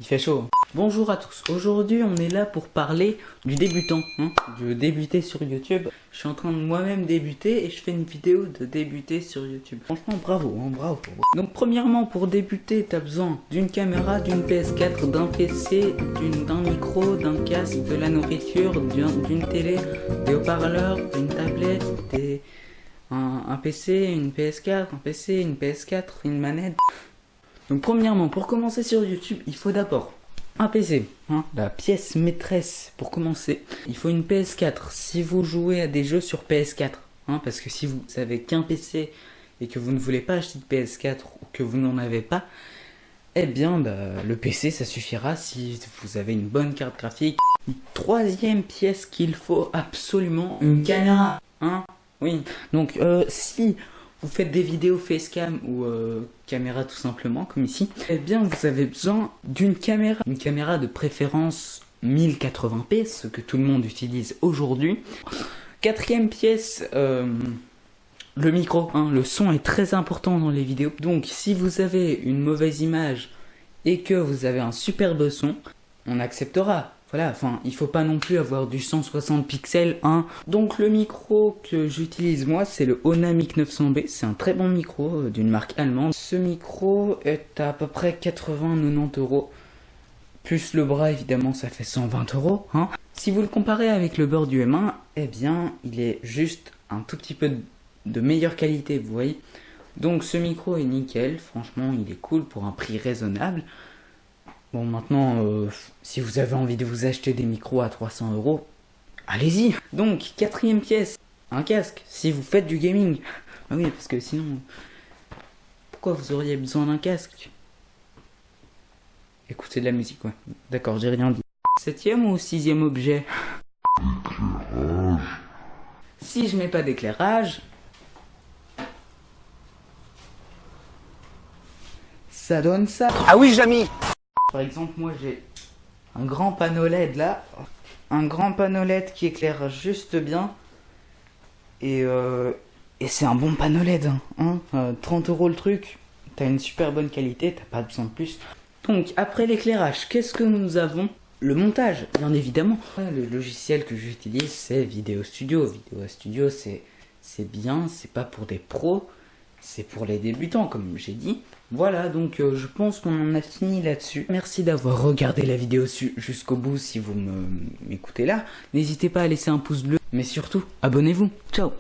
fait chaud. Bonjour à tous, aujourd'hui on est là pour parler du débutant, de débuter sur YouTube. Je suis en train de moi-même débuter et je fais une vidéo de débuter sur YouTube. Franchement bravo, bravo. Donc premièrement pour débuter t'as besoin d'une caméra, d'une PS4, d'un PC, d'un micro, d'un casque, de la nourriture, d'une télé, des haut-parleurs, d'une tablette, un PC, une PS4, un PC, une PS4, une manette. Donc premièrement, pour commencer sur YouTube, il faut d'abord un PC, la pièce maîtresse pour commencer. Il faut une PS4 si vous jouez à des jeux sur PS4, parce que si vous avez qu'un PC et que vous ne voulez pas acheter de PS4 ou que vous n'en avez pas, eh bien le PC ça suffira si vous avez une bonne carte graphique. Troisième pièce qu'il faut absolument, une caméra, oui. Donc si vous faites des vidéos facecam ou caméra tout simplement, comme ici, eh bien vous avez besoin d'une caméra. Une caméra de préférence 1080p, ce que tout le monde utilise aujourd'hui. Quatrième pièce, le micro. Le son est très important dans les vidéos. Donc si vous avez une mauvaise image et que vous avez un superbe son, on acceptera. Voilà, enfin, il faut pas non plus avoir du 160 pixels, Donc le micro que j'utilise moi, c'est le Honamic 900B. C'est un très bon micro d'une marque allemande. Ce micro est à peu près 80-90 euros. Plus le bras, évidemment, ça fait 120 euros, Si vous le comparez avec le Board du M1, eh bien, il est juste un tout petit peu de meilleure qualité, vous voyez. Donc ce micro est nickel, franchement, il est cool pour un prix raisonnable. Bon, maintenant, si vous avez envie de vous acheter des micros à 300 euros, allez-y. Donc, quatrième pièce, un casque, si vous faites du gaming. Ah oui, parce que sinon, pourquoi vous auriez besoin d'un casque? Écoutez de la musique, ouais. D'accord, j'ai rien dit. Septième ou sixième objet? Éclairage. Si je mets pas d'éclairage, ça donne ça. Ah oui, Jamy. Par exemple, moi j'ai un grand panneau LED là, un grand panneau LED qui éclaire juste bien, et c'est un bon panneau LED, 30 euros le truc, t'as une super bonne qualité, t'as pas besoin de plus. Donc après l'éclairage, qu'est-ce que nous avons? Le montage, bien évidemment. Le logiciel que j'utilise c'est Vidéo Studio. Vidéo Studio c'est bien, c'est pas pour des pros, c'est pour les débutants comme j'ai dit. Voilà, donc je pense qu'on en a fini là-dessus. Merci d'avoir regardé la vidéo jusqu'au bout si vous m'écoutez là. N'hésitez pas à laisser un pouce bleu, mais surtout, abonnez-vous. Ciao!